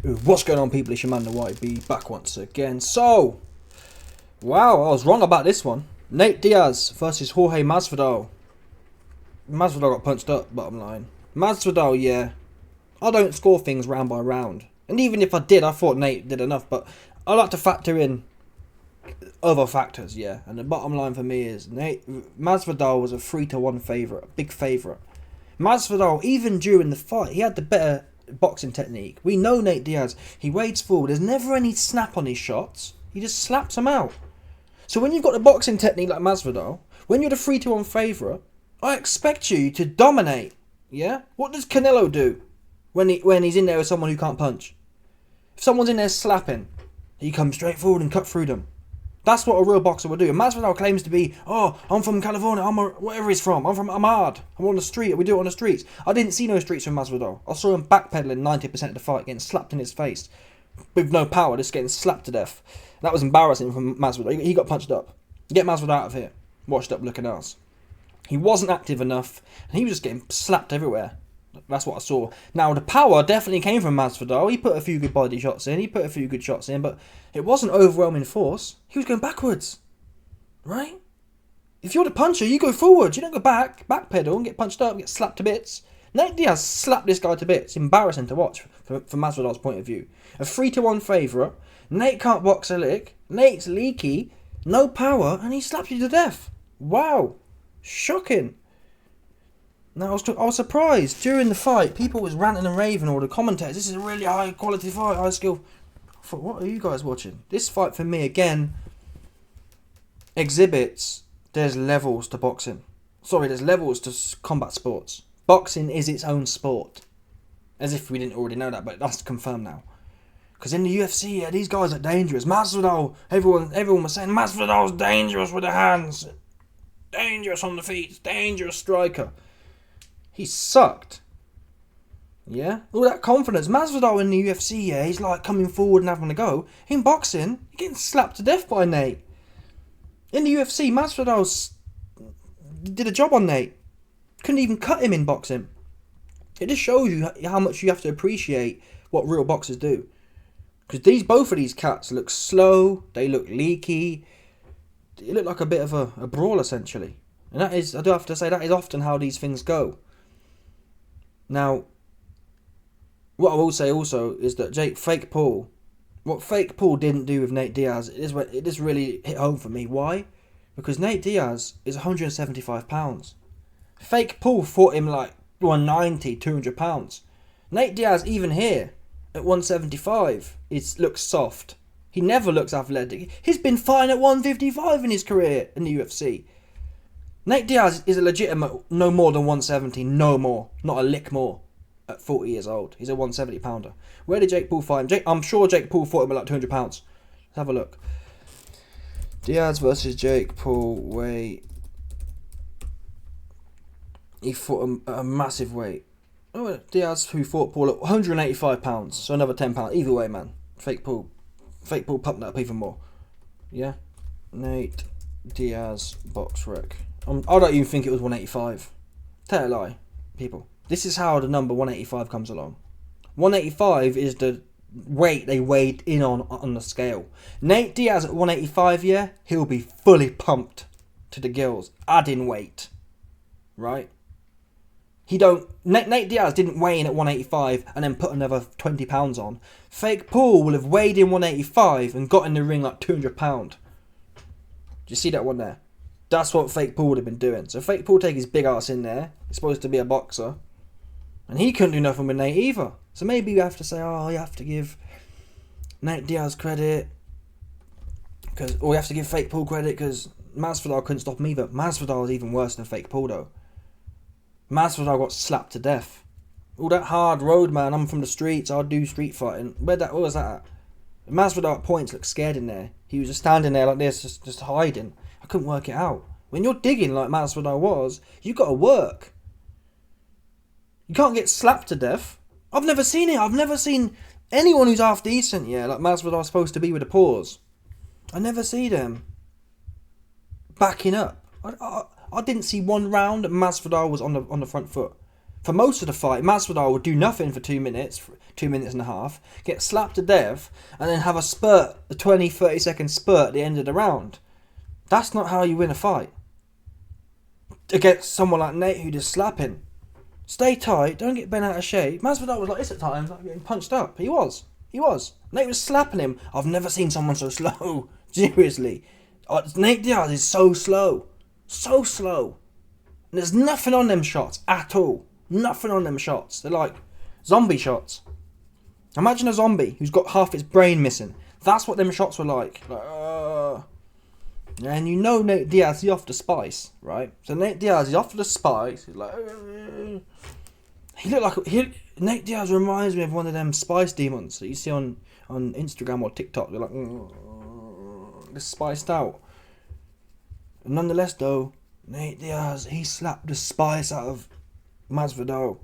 What's going on, people? It's your man, the YB, back once again. So, wow, I was wrong about this one. Nate Diaz versus Jorge Masvidal. Masvidal got punched up, bottom line. Masvidal, yeah, I don't score things round by round. And even if I did, I thought Nate did enough. But I like to factor in other factors, yeah. And the bottom line for me is Masvidal was a 3-1 favourite, a big favourite. Masvidal, even during the fight, he had the better boxing technique. We know Nate Diaz, he wades forward. There's never any snap on his shots. He just slaps them out. So when you've got the boxing technique like Masvidal, when you're the 3-1 favourite, I expect you to dominate. Yeah? What does Canelo do when he's in there with someone who can't punch? If someone's in there slapping, he comes straight forward and cut through them. That's what a real boxer would do. And Masvidal claims to be, oh, I'm from California, wherever he's from. I'm hard. I'm on the street. We do it on the streets. I didn't see no streets from Masvidal. I saw him backpedaling 90% of the fight, getting slapped in his face. With no power, just getting slapped to death. That was embarrassing from Masvidal. He got punched up. Get Masvidal out of here. Washed up looking ass. He wasn't active enough, and he was just getting slapped everywhere. That's what I saw. Now, the power definitely came from Masvidal. He put a few good body shots in. He put a few good shots in, but it wasn't overwhelming force. He was going backwards. Right? If you're the puncher, you go forward. You don't go backpedal and get punched up and get slapped to bits. Nate Diaz slapped this guy to bits. Embarrassing to watch from Masvidal's point of view. A 3-1 favourite. Nate can't box a lick. Nate's leaky. No power. And he slaps you to death. Wow. Shocking. Now, I was surprised. During the fight, people was ranting and raving, all the commentators. This is a really high quality fight, high skill. I thought, what are you guys watching? This fight, for me, again, exhibits there's levels to boxing. Sorry, there's levels to combat sports. Boxing is its own sport. As if we didn't already know that, but that's confirmed now. Because in the UFC, yeah, these guys are dangerous. Masvidal, everyone was saying, Masvidal's dangerous with the hands. Dangerous on the feet. Dangerous striker. He sucked. Yeah? All that confidence. Masvidal in the UFC, yeah, he's like coming forward and having a go. In boxing, he's getting slapped to death by Nate. In the UFC, Masvidal did a job on Nate. Couldn't even cut him in boxing. It just shows you how much you have to appreciate what real boxers do. Because both of these cats look slow, they look leaky. They look like a bit of a brawl, essentially. And that is, I do have to say, that is often how these things go. Now, what I will say also is that what Fake Paul didn't do with Nate Diaz, it just really hit home for me. Why? Because Nate Diaz is 175 pounds. Fake Paul fought him like 190, 200 pounds. Nate Diaz, even here, at 175, looks soft. He never looks athletic. He's been fighting at 155 in his career in the UFC. Nate Diaz is a legitimate no more than 170, no more. Not a lick more at 40 years old. He's a 170 pounder. Where did Jake Paul fight him? I'm sure Jake Paul fought him at like 200 pounds. Let's have a look. Diaz versus Jake Paul weight. He fought him at a massive weight. Oh, Diaz who fought Paul at 185 pounds. So another 10 pounds. Either way, man. Fake Paul pumped that up even more. Yeah? Nate Diaz box rec. I don't even think it was 185. Tell a lie, people. This is how the number 185 comes along. 185 is the weight they weighed in on the scale. Nate Diaz at 185, yeah, he'll be fully pumped to the gills, adding weight. Right? Nate Diaz didn't weigh in at 185 and then put another 20 pounds on. Fake Paul will have weighed in 185 and got in the ring like 200 pounds. Do you see that one there? That's what Fake Paul would have been doing. So Fake Paul take his big ass in there. He's supposed to be a boxer. And he couldn't do nothing with Nate either. So maybe you have to say, oh, you have to give Nate Diaz credit. Or you have to give Fake Paul credit because Masvidal couldn't stop him either. Masvidal is even worse than Fake Paul though. Masvidal got slapped to death. All that hard road, man. I'm from the streets. I do street fighting. Where was that at? Masvidal at points looked scared in there. He was just standing there like this, just hiding. I couldn't work it out. When you're digging like Masvidal was, you got to work. You can't get slapped to death. I've never seen it. I've never seen anyone who's half decent, yeah, like Masvidal's supposed to be with a pause. I never see them backing up. I didn't see one round that Masvidal was on the front foot. For most of the fight, Masvidal would do nothing for 2 minutes, 2 minutes and a half, get slapped to death, and then have a spurt, a 20, 30-second spurt at the end of the round. That's not how you win a fight. Against someone like Nate who just slapping. Stay tight, don't get bent out of shape. Masvidal was like this at times, like getting punched up. He was. Nate was slapping him. I've never seen someone so slow. Seriously. Nate Diaz is so slow. So slow. And there's nothing on them shots at all. Nothing on them shots. They're like zombie shots. Imagine a zombie who's got half its brain missing. That's what them shots were like. And you know Nate Diaz, he's off the spice, right? So Nate Diaz, he's off the spice. He's like, Nate Diaz reminds me of one of them spice demons that you see on Instagram or TikTok. They're like, they're spiced out. And nonetheless, though, Nate Diaz, he slapped the spice out of Masvidal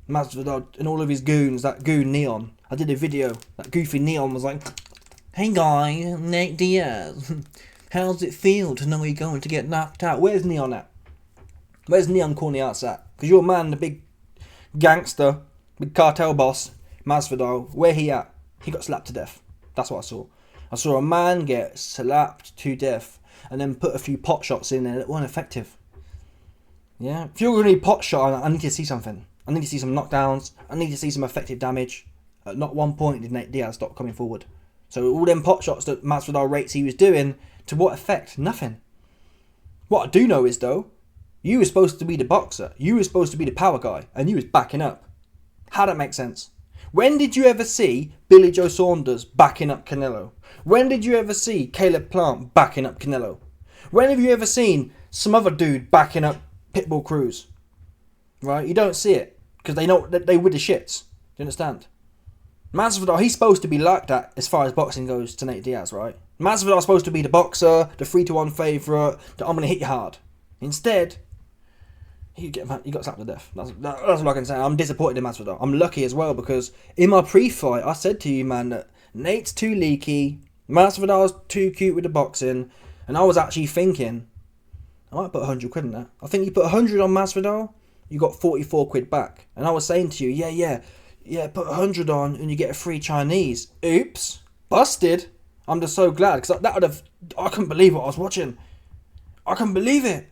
and all of his goons, that goon Neon. I did a video, that goofy Neon was like, hey guys, Nate Diaz, how does it feel to know you're going to get knocked out? Where's Neon at? Where's Neon calling the outs at? Because your man, the big gangster, big cartel boss, Masvidal, where he at? He got slapped to death. That's what I saw. I saw a man get slapped to death and then put a few pot shots in there that weren't effective. Yeah, if you're going to need pot shot, I need to see something. I need to see some knockdowns. I need to see some effective damage. At not one point did Nate Diaz stop coming forward. So all them pot shots that Masvidal rates he was doing, to what effect? Nothing. What I do know is, though, you were supposed to be the boxer. You were supposed to be the power guy. And you was backing up. How that make sense? When did you ever see Billy Joe Saunders backing up Canelo? When did you ever see Caleb Plant backing up Canelo? When have you ever seen some other dude backing up Pitbull Cruz? Right? You don't see it. Because they know that they with the shits. Do you understand? Masvidal, he's supposed to be like that as far as boxing goes to Nate Diaz, right? Masvidal's supposed to be the boxer, the 3-1 favourite, the I'm going to hit you hard. Instead, he got slapped to death. That's what I can say. I'm disappointed in Masvidal. I'm lucky as well because in my pre-fight, I said to you, man, that Nate's too leaky, Masvidal's too cute with the boxing, and I was actually thinking, I might put 100 quid in that. I think you put 100 on Masvidal, you got 44 quid back. And I was saying to you, yeah, put 100 on and you get a free Chinese. Oops, busted. I'm just so glad because I couldn't believe what I was watching. I couldn't believe it.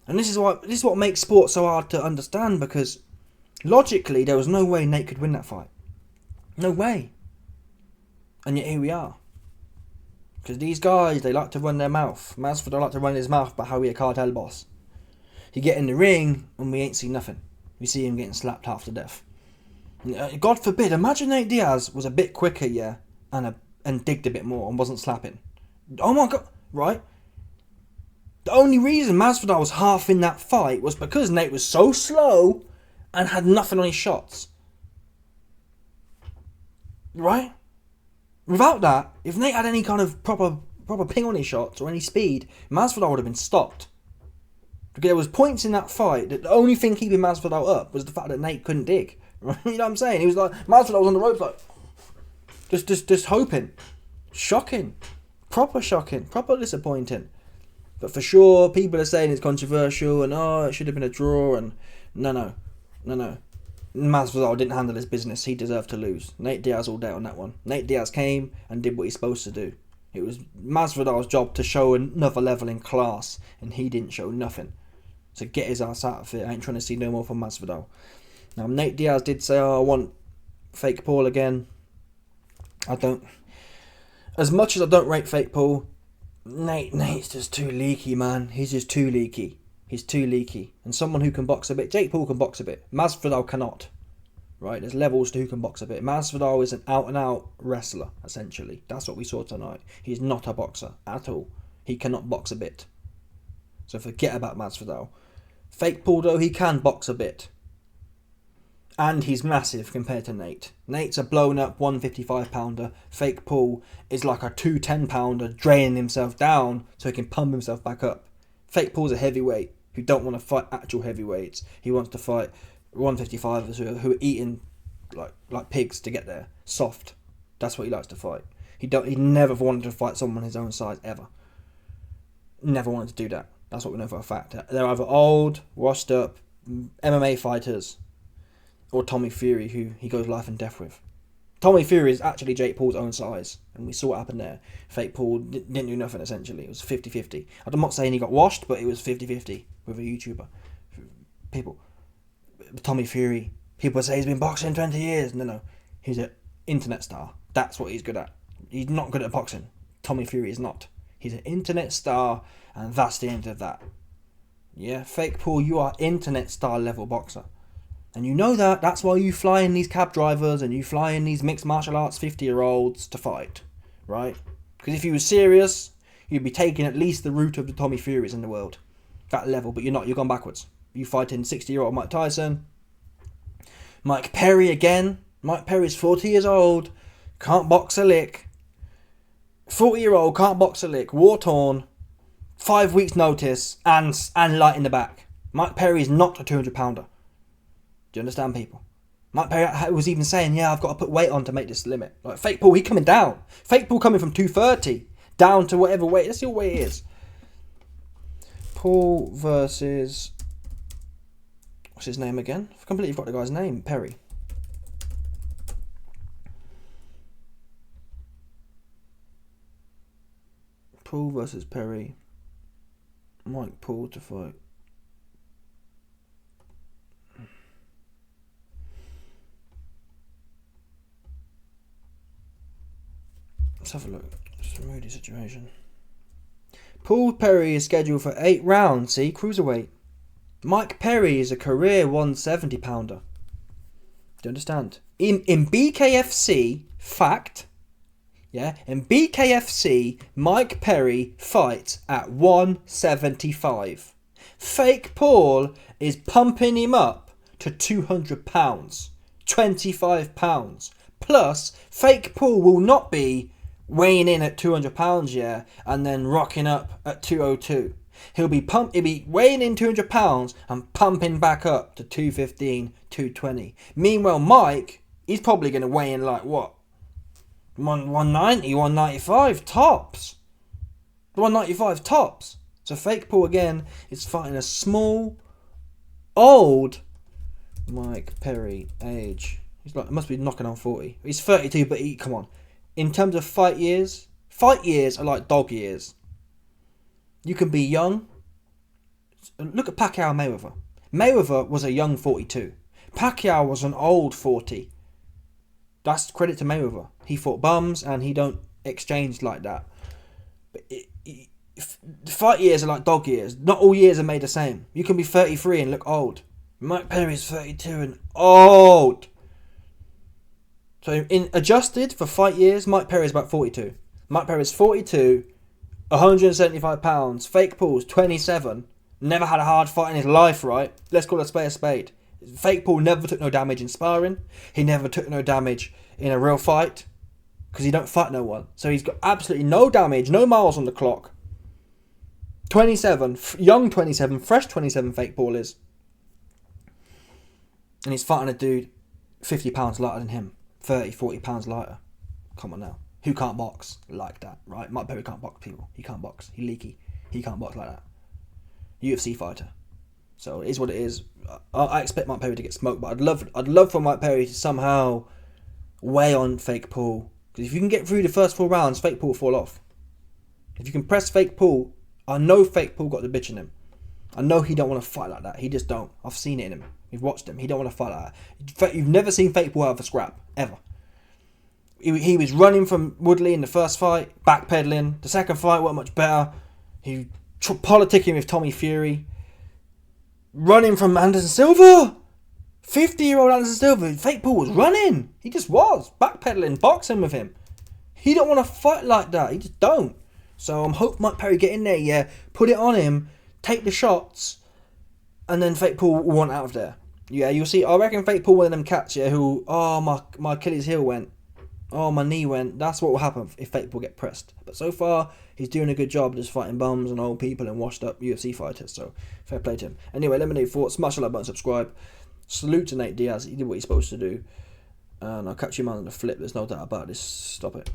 And this is what makes sport so hard to understand because logically there was no way Nate could win that fight. No way. And yet here we are. Because these guys, they like to run their mouth. Masvidal like to run his mouth about how he a cartel boss. He get in the ring and we ain't seen nothing. We see him getting slapped half to death. God forbid, imagine Nate Diaz was a bit quicker, yeah, and digged a bit more and wasn't slapping. Oh my God, right? The only reason Masvidal was half in that fight was because Nate was so slow and had nothing on his shots. Right? Without that, if Nate had any kind of proper ping on his shots or any speed, Masvidal would have been stopped. Because there was points in that fight that the only thing keeping Masvidal up was the fact that Nate couldn't dig. Right? You know what I'm saying? He was like, Masvidal was on the ropes like, just hoping. Shocking. Proper disappointing. But for sure, people are saying it's controversial and it should have been a draw and no. Masvidal didn't handle his business. He deserved to lose. Nate Diaz all day on that one. Nate Diaz came and did what he's supposed to do. It was Masvidal's job to show another level in class and he didn't show nothing. So get his ass out of it. I ain't trying to see no more from Masvidal. Now Nate Diaz did say, I want fake Paul again. I don't. As much as I don't rate fake Paul, Nate's just too leaky, man. He's just too leaky. He's too leaky. And someone who can box a bit. Jake Paul can box a bit. Masvidal cannot. Right? There's levels to who can box a bit. Masvidal is an out-and-out wrestler, essentially. That's what we saw tonight. He's not a boxer at all. He cannot box a bit. So forget about Masvidal. Fake Paul, though, he can box a bit. And he's massive compared to Nate. Nate's a blown-up 155-pounder. Fake Paul is like a 210-pounder draining himself down so he can pump himself back up. Fake Paul's a heavyweight who don't want to fight actual heavyweights. He wants to fight 155ers who are eating like pigs to get there. Soft. That's what he likes to fight. He never wanted to fight someone his own size ever. Never wanted to do that. That's what we know for a fact. They're either old, washed up, MMA fighters or Tommy Fury, who he goes life and death with. Tommy Fury is actually Jake Paul's own size, and we saw what happened there. Fake Paul didn't do nothing, essentially. It was 50-50. I'm not saying he got washed, but it was 50-50 with a YouTuber. People. Tommy Fury, people say he's been boxing 20 years. No. He's an internet star. That's what he's good at. He's not good at boxing. Tommy Fury is not. He's an internet star, and that's the end of that. Yeah, Fake Paul, you are internet star level boxer. And you know that. That's why you fly in these cab drivers and you fly in these mixed martial arts 50-year-olds to fight. Right? Because if you were serious, you'd be taking at least the route of the Tommy Furies in the world. That level. But you're not. You've gone backwards. You fight in 60-year-old Mike Tyson. Mike Perry again. Mike Perry's 40 years old. Can't box a lick. 40-year-old can't box a lick. War-torn. 5 weeks notice. And light in the back. Mike Perry is not a 200-pounder. Do you understand, people? Mike Perry was even saying, yeah, I've got to put weight on to make this limit. Like, Fake Paul, he coming down. Fake Paul coming from 230 down to whatever weight. Let's see what weight it is. Paul versus... What's his name again? I've completely forgot the guy's name. Perry. Paul versus Perry. Mike Paul to fight. Let's have a look. It's a moody situation. Paul Perry is scheduled for 8 rounds. See, cruiserweight. Mike Perry is a career 170 pounder. Do you understand? In BKFC, fact. Yeah, in BKFC, Mike Perry fights at 175. Fake Paul is pumping him up to 200 pounds, 25 pounds. Plus, Fake Paul will not be weighing in at 200 pounds, yeah, and then rocking up at 202. He'll be weighing in 200 pounds and pumping back up to 215, 220. Meanwhile, Mike, he's probably going to weigh in like what? 190, 195 tops. 195 tops. So Fake Paul again is fighting a small, old Mike Perry age. He's like, must be knocking on 40. He's 32, but come on. In terms of fight years are like dog years. You can be young. Look at Pacquiao and Mayweather. Mayweather was a young 42. Pacquiao was an old 40. That's credit to Mayweather. He fought bums and he don't exchange like that. But fight years are like dog years. Not all years are made the same. You can be 33 and look old. Mike Perry is 32 and old. So in adjusted for fight years, Mike Perry is about 42. Mike Perry is 42, 175 pounds. Fake Paul's 27. Never had a hard fight in his life, right? Let's call a spade a spade. Fake Paul never took no damage in sparring. He never took no damage in a real fight. Because he don't fight no one. So he's got absolutely no damage, no miles on the clock. 27, young 27, fresh 27 Fake Paul is. And he's fighting a dude 50 pounds lighter than him. 30, 40 pounds lighter. Come on now. Who can't box like that, right? Mike Perry can't box, people. He can't box. He leaky. He can't box like that. UFC fighter. So it is what it is. I expect Mike Perry to get smoked, but I'd love for Mike Perry to somehow weigh on Fake Paul. Because if you can get through the first 4 rounds, Fake Paul will fall off. If you can press Fake Paul, I know Fake Paul got the bitch in him. I know he don't want to fight like that. He just don't. I've seen it in him. We've watched him. He don't want to fight like that. You've never seen Fake Paul have a scrap. Ever. He was running from Woodley in the first fight. Backpedaling. The second fight wasn't much better. He politicking with Tommy Fury. Running from Anderson Silva. 50-year-old Anderson Silva. Fake Paul was running. He just was. Backpedaling. Boxing with him. He don't want to fight like that. He just don't. So I'm hoping Mike Perry get in there, yeah. Put it on him. Take the shots. And then Fake Paul will want out of there. Yeah, you'll see. I reckon Fake Paul, one of them cats, yeah, who, my Achilles heel went. Oh, my knee went. That's what will happen if Fake Paul get pressed. But so far, he's doing a good job just fighting bums and old people and washed up UFC fighters. So, fair play to him. Anyway, let me know your thoughts. Smash the like button, subscribe. Salute to Nate Diaz. He did what he's supposed to do. And I'll catch you man on the flip. There's no doubt about this. Stop it.